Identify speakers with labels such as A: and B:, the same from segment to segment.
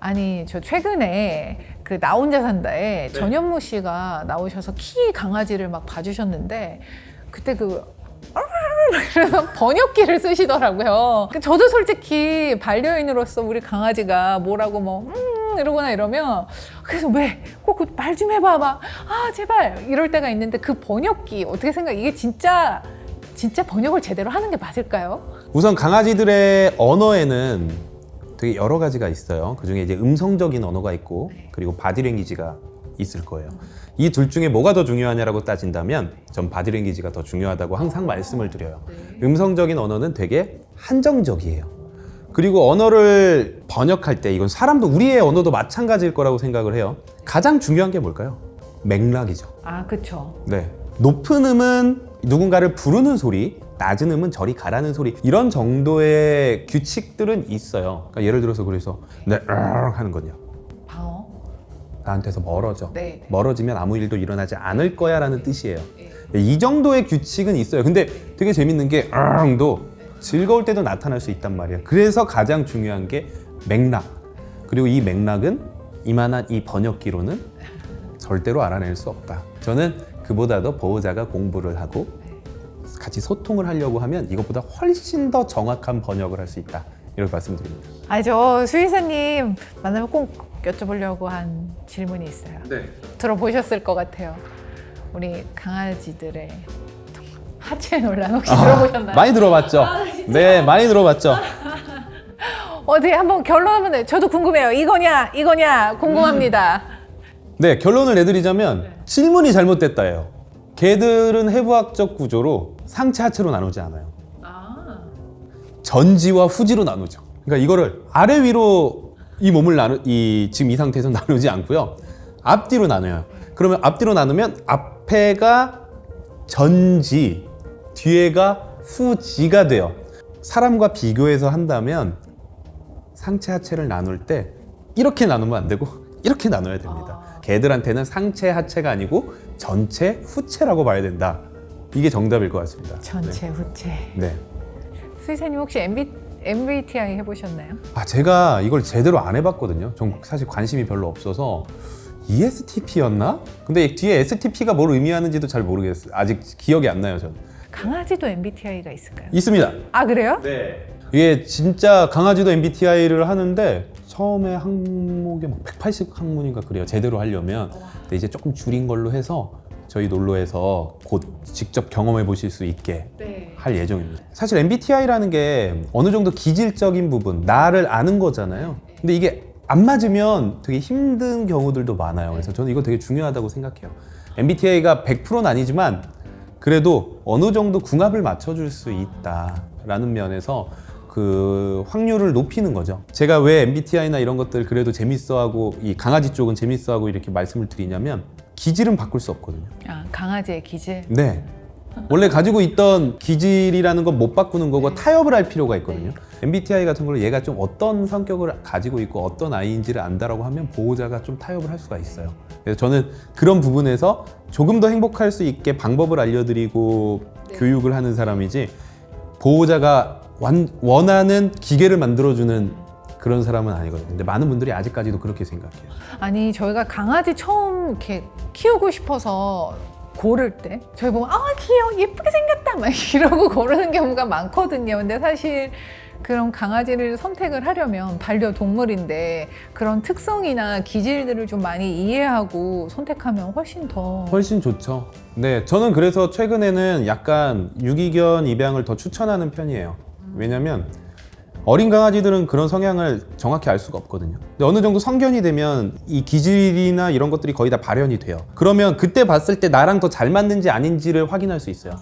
A: 아니 저 최근에 그 나 혼자 산다에 전현무 씨가 나오셔서 키 강아지를 막 봐주셨는데 그때 그래서 번역기를 쓰시더라고요. 저도 솔직히 반려인으로서 우리 강아지가 뭐라고 뭐 이러거나 이러면 그래서 왜 꼭 말 좀 해봐 막 제발 이럴 때가 있는데 그 번역기 어떻게 생각해? 이게 진짜 번역을 제대로 하는 게 맞을까요?
B: 우선 강아지들의 언어에는 되게 여러 가지가 있어요. 그중에 이제 음성적인 언어가 있고 그리고 바디랭귀지가 있을 거예요. 이 둘 중에 뭐가 더 중요하냐라고 따진다면 전 바디랭귀지가 더 중요하다고 항상 말씀을 드려요. 음성적인 언어는 되게 한정적이에요. 그리고 언어를 번역할 때 이건 사람도 우리의 언어도 마찬가지일 거라고 생각을 해요. 가장 중요한 게 뭘까요? 맥락이죠.
A: 그쵸.
B: 네. 높은 음은 누군가를 부르는 소리, 낮은 음은 저리 가라는 소리, 이런 정도의 규칙들은 있어요. 그러니까 예를 들어서 그래서 네 하는 거냐,
A: 방어.
B: 나한테서 멀어져.
A: 네.
B: 멀어지면 아무 일도 일어나지 않을 거야 라는 뜻이에요. 이 정도의 규칙은 있어요. 근데 되게 재밌는 게 도 즐거울 때도 나타날 수 있단 말이에요. 그래서 가장 중요한 게 맥락. 그리고 이 맥락은 이만한 이 번역기로는 절대로 알아낼 수 없다. 저는 그보다도 보호자가 공부를 하고 같이 소통을 하려고 하면 이것보다 훨씬 더 정확한 번역을 할 수 있다. 이렇게 말씀드립니다.
A: 저 수의사님 만나면 꼭 여쭤보려고 한 질문이 있어요.
B: 네.
A: 들어보셨을 것 같아요. 우리 강아지들의 하체 논란 혹시 들어보셨나요?
B: 많이 들어봤죠? 네, 많이 들어봤죠?
A: 어디 한번 결론 한번 내. 저도 궁금해요. 이거냐 궁금합니다.
B: 네, 결론을 내드리자면 질문이 잘못됐다예요. 개들은 해부학적 구조로 상체 하체로 나누지 않아요. 전지와 후지로 나누죠. 그러니까 이거를 아래 위로 이 몸을 지금 이 상태에서 나누지 않고요. 앞뒤로 나눠요. 그러면 앞뒤로 나누면 앞에가 전지, 뒤에가 후지가 돼요. 사람과 비교해서 한다면 상체 하체를 나눌 때 이렇게 나누면 안 되고 이렇게 나눠야 됩니다. 개들한테는 상체 하체가 아니고 전체 후체라고 봐야 된다. 이게 정답일 것 같습니다.
A: 전체 후체.
B: 네.
A: 수의사님 혹시 MBTI 해보셨나요?
B: 제가 이걸 제대로 안 해봤거든요. 전 사실 관심이 별로 없어서 ESTP였나? 근데 뒤에 STP가 뭘 의미하는지도 잘 모르겠어요. 아직 기억이 안 나요, 저는.
A: 강아지도 MBTI가 있을까요?
B: 있습니다.
A: 그래요?
B: 네. 이게 진짜 강아지도 MBTI를 하는데 처음에 항목에 180항문인가 그래요. 제대로 하려면. 근데 이제 조금 줄인 걸로 해서 저희 놀러에서 곧 직접 경험해 보실 수 있게 할 예정입니다. 사실 MBTI라는 게 어느 정도 기질적인 부분, 나를 아는 거잖아요. 근데 이게 안 맞으면 되게 힘든 경우들도 많아요. 그래서 저는 이거 되게 중요하다고 생각해요. MBTI가 100%는 아니지만 그래도 어느 정도 궁합을 맞춰줄 수 있다라는 면에서 그 확률을 높이는 거죠. 제가 왜 MBTI나 이런 것들 그래도 재밌어하고 이 강아지 쪽은 재밌어하고 이렇게 말씀을 드리냐면 기질은 바꿀 수 없거든요.
A: 강아지의 기질?
B: 네. 원래 가지고 있던 기질이라는 건 못 바꾸는 거고 타협을 할 필요가 있거든요. MBTI 같은 걸로 얘가 좀 어떤 성격을 가지고 있고 어떤 아이인지를 안다라고 하면 보호자가 좀 타협을 할 수가 있어요. 그래서 저는 그런 부분에서 조금 더 행복할 수 있게 방법을 알려드리고 교육을 하는 사람이지 보호자가 원하는 기계를 만들어주는 그런 사람은 아니거든요. 근데 많은 분들이 아직까지도 그렇게 생각해요.
A: 저희가 강아지 처음 이렇게 키우고 싶어서 고를 때 저희 보면 귀여워 예쁘게 생겼다 막 이러고 고르는 경우가 많거든요. 근데 사실 그런 강아지를 선택을 하려면 반려동물인데 그런 특성이나 기질들을 좀 많이 이해하고 선택하면 훨씬
B: 좋죠. 네, 저는 그래서 최근에는 약간 유기견 입양을 더 추천하는 편이에요. 왜냐면 어린 강아지들은 그런 성향을 정확히 알 수가 없거든요. 근데 어느 정도 성견이 되면 이 기질이나 이런 것들이 거의 다 발현이 돼요. 그러면 그때 봤을 때 나랑 더 잘 맞는지 아닌지를 확인할 수 있어요.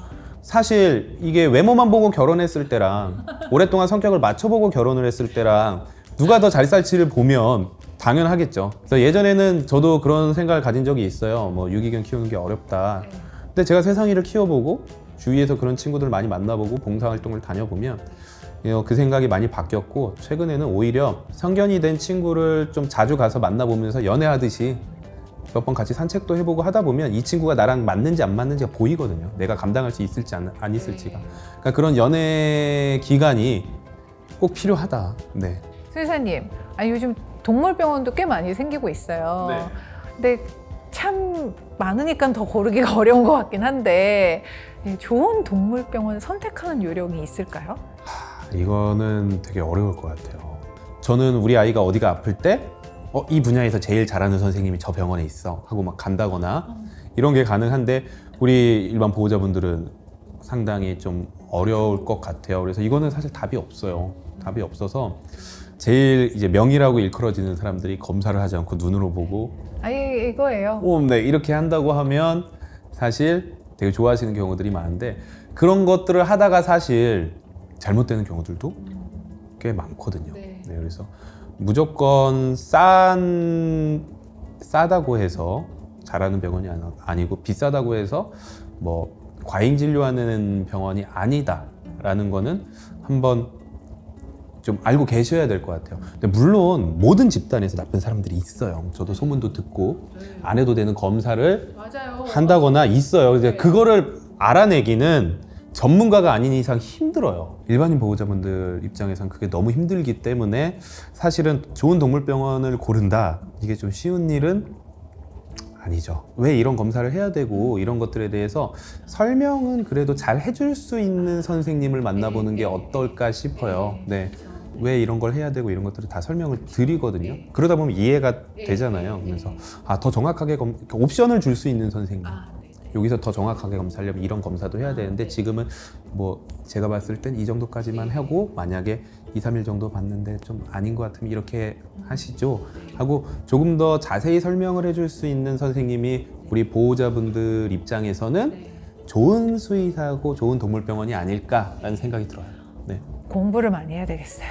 B: 사실 이게 외모만 보고 결혼했을 때랑 오랫동안 성격을 맞춰보고 결혼을 했을 때랑 누가 더 잘 살지를 보면 당연하겠죠. 그래서 예전에는 저도 그런 생각을 가진 적이 있어요. 뭐 유기견 키우는 게 어렵다. 근데 제가 세상이를 키워보고 주위에서 그런 친구들 많이 만나보고 봉사활동을 다녀보면 그 생각이 많이 바뀌었고 최근에는 오히려 성견이 된 친구를 좀 자주 가서 만나보면서 연애하듯이 몇 번 같이 산책도 해보고 하다 보면 이 친구가 나랑 맞는지 안 맞는지가 보이거든요. 내가 감당할 수 있을지 안 있을지가. 그러니까 그런 연애 기간이 꼭 필요하다. 네.
A: 수의사님, 아니 요즘 동물병원도 꽤 많이 생기고 있어요.
B: 네.
A: 근데 참 많으니까 더 고르기가 어려운 것 같긴 한데 좋은 동물병원 선택하는 요령이 있을까요?
B: 이거는 되게 어려울 것 같아요. 저는 우리 아이가 어디가 아플 때 이 분야에서 제일 잘하는 선생님이 저 병원에 있어 하고 막 간다거나 이런 게 가능한데 우리 일반 보호자분들은 상당히 좀 어려울 것 같아요. 그래서 이거는 사실 답이 없어요. 답이 없어서 제일 이제 명의라고 일컬어지는 사람들이 검사를 하지 않고 눈으로 보고
A: 아니 이거예요.
B: 네, 이렇게 한다고 하면 사실 되게 좋아하시는 경우들이 많은데 그런 것들을 하다가 사실 잘못되는 경우들도 꽤 많거든요.
A: 네.
B: 네, 그래서 무조건 싸다고 해서 잘하는 병원이 아니고 비싸다고 해서 뭐 과잉 진료하는 병원이 아니다라는 거는 한번 좀 알고 계셔야 될 것 같아요. 근데 물론 모든 집단에서 나쁜 사람들이 있어요. 저도 소문도 듣고 안 해도 되는 검사를
A: 맞아요.
B: 한다거나 있어요. 근데
A: 네.
B: 그거를 알아내기는 전문가가 아닌 이상 힘들어요. 일반인 보호자분들 입장에선 그게 너무 힘들기 때문에 사실은 좋은 동물병원을 고른다. 이게 좀 쉬운 일은 아니죠. 왜 이런 검사를 해야 되고 이런 것들에 대해서 설명은 그래도 잘 해줄 수 있는 선생님을 만나보는 게 어떨까 싶어요. 네. 왜 이런 걸 해야 되고 이런 것들을 다 설명을 드리거든요. 그러다 보면 이해가 되잖아요. 그래서 더 정확하게 옵션을 줄 수 있는 선생님. 여기서 더 정확하게 검사하려면 이런 검사도 해야 되는데 지금은 뭐 제가 봤을 땐 이 정도까지만 하고 만약에 2, 3일 정도 봤는데 좀 아닌 것 같으면 이렇게 하시죠 하고 조금 더 자세히 설명을 해줄 수 있는 선생님이 우리 보호자분들 입장에서는 좋은 수의사고 좋은 동물병원이 아닐까라는 생각이 들어요. 네.
A: 공부를 많이 해야 되겠어요.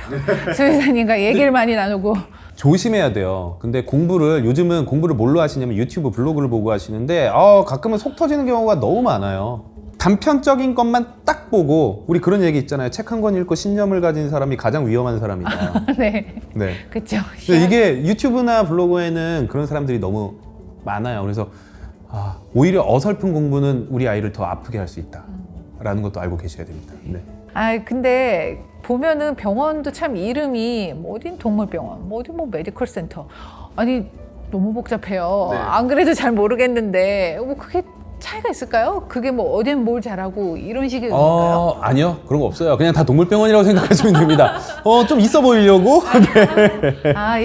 A: 수의사님과 얘기를 많이 나누고.
B: 조심해야 돼요. 근데 요즘은 공부를 뭘로 하시냐면 유튜브 블로그를 보고 하시는데 가끔은 속 터지는 경우가 너무 많아요. 단편적인 것만 딱 보고 우리 그런 얘기 있잖아요. 책 한 권 읽고 신념을 가진 사람이 가장 위험한 사람이다.
A: 네.
B: 네.
A: 그렇죠.
B: 근데 이게 유튜브나 블로그에는 그런 사람들이 너무 많아요. 그래서 오히려 어설픈 공부는 우리 아이를 더 아프게 할 수 있다라는 것도 알고 계셔야 됩니다. 네.
A: 근데 보면은 병원도 참 이름이 뭐 어딘 동물병원, 뭐 어딘 뭐 메디컬 센터. 아니 너무 복잡해요.
B: 네.
A: 안 그래도 잘 모르겠는데 뭐 그게 차이가 있을까요? 그게 뭐 어딘 뭘 잘하고 이런 식의 의미인가요?
B: 아니요. 그런 거 없어요. 그냥 다 동물병원이라고 생각하시면 됩니다. 좀 있어 보이려고.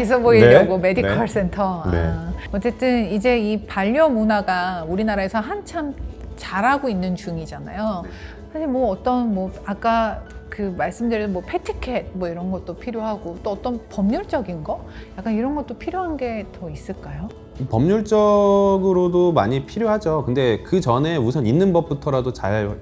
A: 있어 보이려고
B: 네.
A: 메디컬
B: 네.
A: 센터.
B: 네.
A: 어쨌든 이제 이 반려 문화가 우리나라에서 한참 자라고 있는 중이잖아요. 사실 뭐 어떤 뭐 아까 그 말씀드린 뭐 패티캣 뭐 이런 것도 필요하고 또 어떤 법률적인 거 약간 이런 것도 필요한 게 더 있을까요?
B: 법률적으로도 많이 필요하죠. 근데 그 전에 우선 있는 법부터라도 잘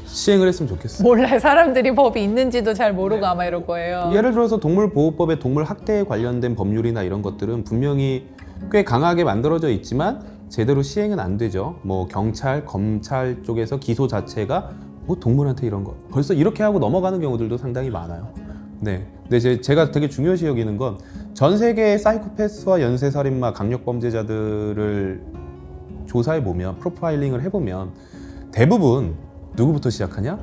B: 시행을 했으면 좋겠어요.
A: 몰라요. 사람들이 법이 있는지도 잘 모르고 아마 이럴 거예요.
B: 예를 들어서 동물보호법에 동물 학대에 관련된 법률이나 이런 것들은 분명히 꽤 강하게 만들어져 있지만 제대로 시행은 안 되죠. 뭐 경찰, 검찰 쪽에서 기소 자체가 뭐 동물한테 이런 거 벌써 이렇게 하고 넘어가는 경우들도 상당히 많아요. 네. 근데 제가 되게 중요시 여기는 건 전 세계의 사이코패스와 연쇄살인마, 강력범죄자들을 조사해 보면 프로파일링을 해보면 대부분 누구부터 시작하냐?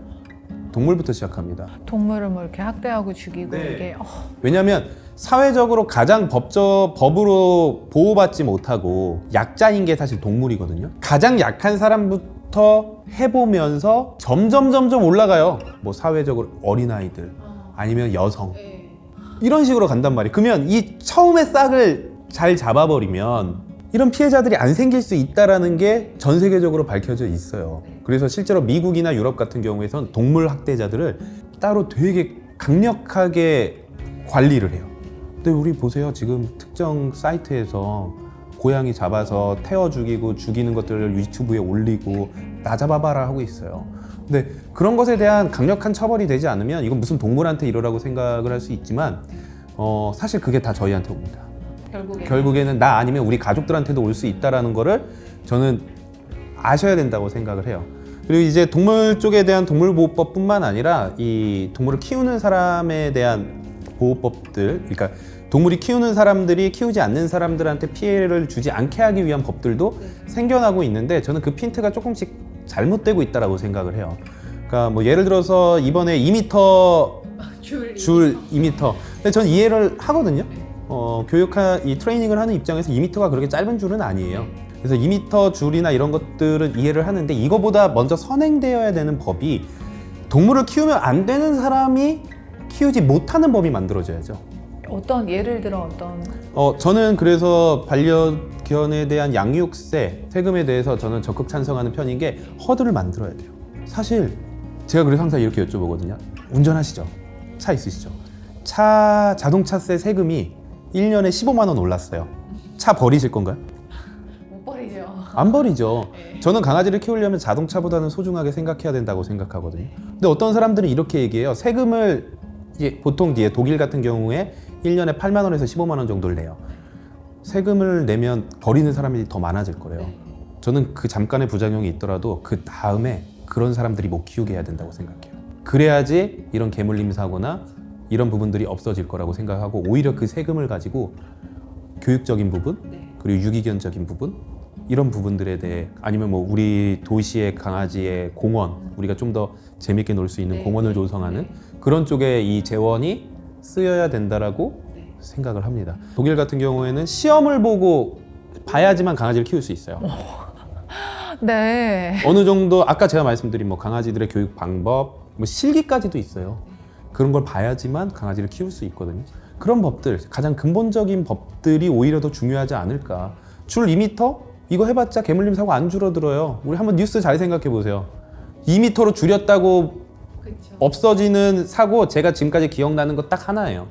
B: 동물부터 시작합니다.
A: 동물을 뭐 이렇게 학대하고 죽이고
B: 네.
A: 이게
B: 왜냐하면 사회적으로 가장 법으로 보호받지 못하고 약자인 게 사실 동물이거든요. 가장 약한 사람부터 해보면서 점점 올라가요. 뭐 사회적으로 어린아이들 아니면 여성 이런 식으로 간단 말이에요. 그러면 이 처음에 싹을 잘 잡아버리면 이런 피해자들이 안 생길 수 있다는 게 전 세계적으로 밝혀져 있어요. 그래서 실제로 미국이나 유럽 같은 경우에선 동물 학대자들을 따로 되게 강력하게 관리를 해요. 근데 우리 보세요. 지금 특정 사이트에서 고양이 잡아서 태워 죽이고 죽이는 것들을 유튜브에 올리고 나 잡아봐라 하고 있어요. 근데 그런 것에 대한 강력한 처벌이 되지 않으면 이건 무슨 동물한테 이러라고 생각을 할 수 있지만 사실 그게 다 저희한테 옵니다. 결국에는 나 아니면 우리 가족들한테도 올 수 있다라는 거를 저는 아셔야 된다고 생각을 해요. 그리고 이제 동물 쪽에 대한 동물보호법뿐만 아니라 이 동물을 키우는 사람에 대한 보호법들, 그러니까 동물이 키우는 사람들이 키우지 않는 사람들한테 피해를 주지 않게 하기 위한 법들도 생겨나고 있는데 저는 그 핀트가 조금씩 잘못되고 있다고 생각을 해요. 그러니까 뭐 예를 들어서 이번에 2m 줄 2m. 근데 전 이해를 하거든요. 이 트레이닝을 하는 입장에서 2m가 그렇게 짧은 줄은 아니에요. 그래서 2m 줄이나 이런 것들은 이해를 하는데 이거보다 먼저 선행되어야 되는 법이 동물을 키우면 안 되는 사람이 키우지 못하는 법이 만들어져야죠.
A: 어떤 예를 들어 어떤
B: 저는 그래서 반려견에 대한 양육세 세금에 대해서 저는 적극 찬성하는 편인 게 허들을 만들어야 돼요. 사실 제가 그래서 항상 이렇게 여쭤보거든요. 운전하시죠? 차 있으시죠? 자동차세 세금이 1년에 15만 원 올랐어요. 차 버리실 건가요?
A: 못 버리죠.
B: 안 버리죠. 저는 강아지를 키우려면 자동차보다는 소중하게 생각해야 된다고 생각하거든요. 근데 어떤 사람들은 이렇게 얘기해요. 세금을 보통 독일 같은 경우에 1년에 8만 원에서 15만 원 정도를 내요. 세금을 내면 버리는 사람이 더 많아질 거래요. 저는 그 잠깐의 부작용이 있더라도 그 다음에 그런 사람들이 못 키우게 해야 된다고 생각해요. 그래야지 이런 개물림 사고나 이런 부분들이 없어질 거라고 생각하고 오히려 그 세금을 가지고 교육적인 부분 그리고 유기견적인 부분 이런 부분들에 대해 아니면 뭐 우리 도시의 강아지의 공원 우리가 좀 더 재밌게 놀 수 있는 공원을 조성하는 그런 쪽에 이 재원이 쓰여야 된다라고 생각을 합니다. 독일 같은 경우에는 시험을 보고 봐야지만 강아지를 키울 수 있어요.
A: 네.
B: 어느 정도 아까 제가 말씀드린 뭐 강아지들의 교육 방법, 뭐 실기까지도 있어요. 그런 걸 봐야지만 강아지를 키울 수 있거든요. 그런 법들, 가장 근본적인 법들이 오히려 더 중요하지 않을까. 줄 2m? 이거 해봤자 개물림 사고 안 줄어들어요. 우리 한번 뉴스 잘 생각해 보세요. 2m로 줄였다고
A: 그쵸.
B: 없어지는 사고 제가 지금까지 기억나는 거 딱 하나예요.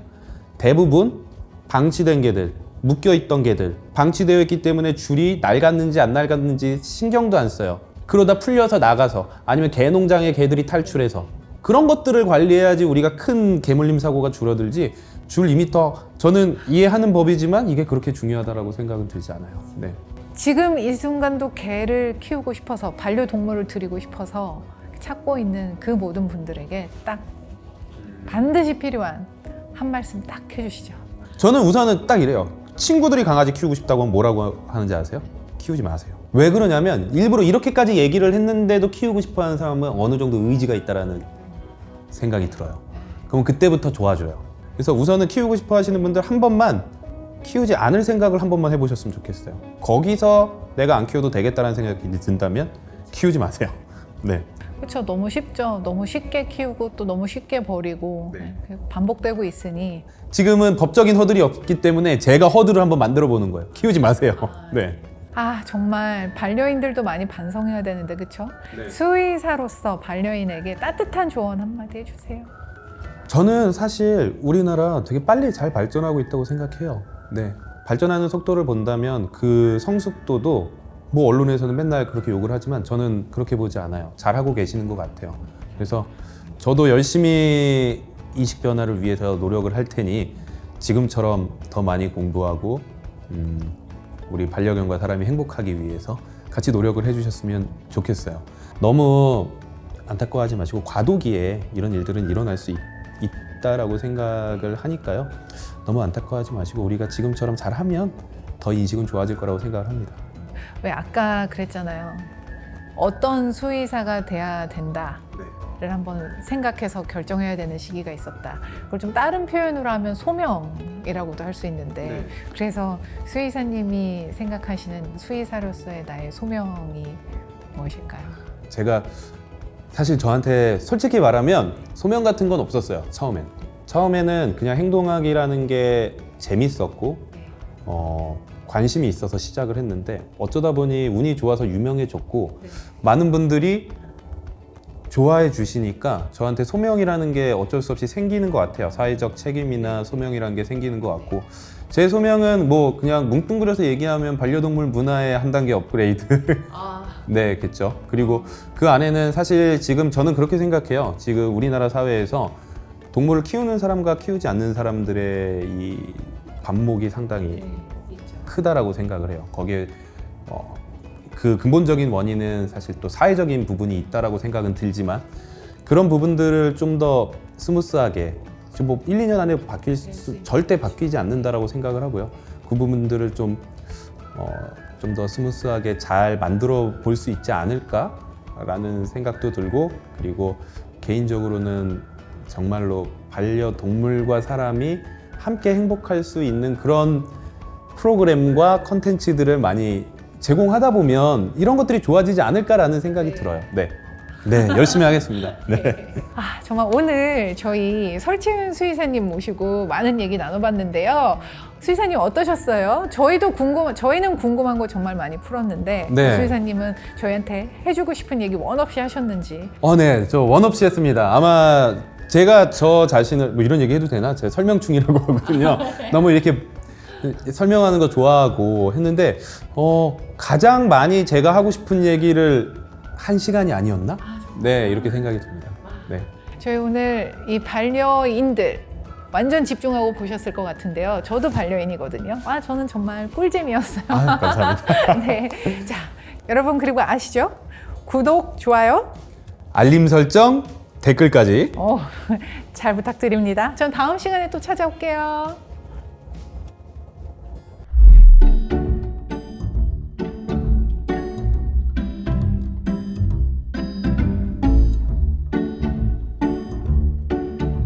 B: 대부분 방치된 개들, 묶여있던 개들, 방치되어 있기 때문에 줄이 낡았는지 안 낡았는지 신경도 안 써요. 그러다 풀려서 나가서 아니면 개농장의 개들이 탈출해서 그런 것들을 관리해야지 우리가 큰 개물림 사고가 줄어들지 줄 2m 저는 이해하는 법이지만 이게 그렇게 중요하다고 생각은 들지 않아요. 네.
A: 지금 이 순간도 개를 키우고 싶어서 반려동물을 드리고 싶어서 찾고 있는 그 모든 분들에게 딱 반드시 필요한 한 말씀 딱 해주시죠.
B: 저는 우선은 딱 이래요. 친구들이 강아지 키우고 싶다고 하면 뭐라고 하는지 아세요? 키우지 마세요. 왜 그러냐면 일부러 이렇게까지 얘기를 했는데도 키우고 싶어하는 사람은 어느 정도 의지가 있다라는 생각이 들어요. 그럼 그때부터 좋아져요. 그래서 우선은 키우고 싶어 하시는 분들 한 번만 키우지 않을 생각을 한 번만 해보셨으면 좋겠어요. 거기서 내가 안 키워도 되겠다는 생각이 든다면 키우지 마세요. 네.
A: 그렇죠. 너무 쉽죠. 너무 쉽게 키우고 또 너무 쉽게 버리고 반복되고 있으니
B: 지금은 법적인 허들이 없기 때문에 제가 허들을 한번 만들어 보는 거예요. 키우지 마세요. 네.
A: 정말 반려인들도 많이 반성해야 되는데 그렇죠? 수의사로서 반려인에게 따뜻한 조언 한마디 해주세요.
B: 저는 사실 우리나라 되게 빨리 잘 발전하고 있다고 생각해요. 네. 발전하는 속도를 본다면 그 성숙도도 뭐 언론에서는 맨날 그렇게 욕을 하지만 저는 그렇게 보지 않아요. 잘하고 계시는 것 같아요. 그래서 저도 열심히 이식 변화를 위해서 노력을 할 테니 지금처럼 더 많이 공부하고 우리 반려견과 사람이 행복하기 위해서 같이 노력을 해주셨으면 좋겠어요. 너무 안타까워하지 마시고 과도기에 이런 일들은 일어날 수 있다라고 생각을 하니까요. 너무 안타까워하지 마시고 우리가 지금처럼 잘하면 더 인식은 좋아질 거라고 생각을 합니다.
A: 왜 아까 그랬잖아요. 어떤 수의사가 돼야 된다를 한번 생각해서 결정해야 되는 시기가 있었다. 그걸 좀 다른 표현으로 하면 소명이라고도 할 수 있는데 그래서 수의사님이 생각하시는 수의사로서의 나의 소명이 무엇일까요?
B: 제가 사실 저한테 솔직히 말하면 소명 같은 건 없었어요. 처음에는 그냥 행동학이라는 게 재밌었고 관심이 있어서 시작을 했는데 어쩌다 보니 운이 좋아서 유명해졌고 많은 분들이 좋아해 주시니까 저한테 소명이라는 게 어쩔 수 없이 생기는 것 같아요. 사회적 책임이나 소명이라는 게 생기는 것 같고 제 소명은 뭐 그냥 뭉뚱그려서 얘기하면 반려동물 문화의 한 단계 업그레이드 네, 그렇죠. 그리고 그 안에는 사실 지금 저는 그렇게 생각해요. 지금 우리나라 사회에서 동물을 키우는 사람과 키우지 않는 사람들의 이 반목이 상당히 크다라고 생각을 해요. 거기에 그 근본적인 원인은 사실 또 사회적인 부분이 있다라고 생각은 들지만 그런 부분들을 좀 더 스무스하게 지금 뭐 1, 2년 안에 절대 바뀌지 않는다라고 생각을 하고요. 그 부분들을 좀 더 스무스하게 잘 만들어 볼 수 있지 않을까라는 생각도 들고, 그리고 개인적으로는 정말로 반려동물과 사람이 함께 행복할 수 있는 그런 프로그램과 컨텐츠들을 많이 제공하다 보면 이런 것들이 좋아지지 않을까라는 생각이 들어요. 네, 열심히 하겠습니다. 네.
A: 아, 정말 오늘 저희 설치은 수의사님 모시고 많은 얘기 나눠봤는데요. 수의사님 어떠셨어요? 저희는 궁금한 거 정말 많이 풀었는데
B: 네.
A: 수의사님은 저희한테 해주고 싶은 얘기 원 없이 하셨는지.
B: 네, 저 원 없이 했습니다. 아마 제가 저 자신을 뭐 이런 얘기 해도 되나? 제가 설명충이라고 하거든요. 너무 이렇게 설명하는 거 좋아하고 했는데 가장 많이 제가 하고 싶은 얘기를 한 시간이 아니었나? 네, 이렇게 생각이 듭니다. 네.
A: 저희 오늘 이 반려인들 완전 집중하고 보셨을 것 같은데요. 저도 반려인이거든요. 저는 정말 꿀잼이었어요.
B: 감사합니다.
A: 네, 자, 여러분 그리고 아시죠? 구독, 좋아요,
B: 알림 설정, 댓글까지.
A: 잘 부탁드립니다. 전 다음 시간에 또 찾아올게요.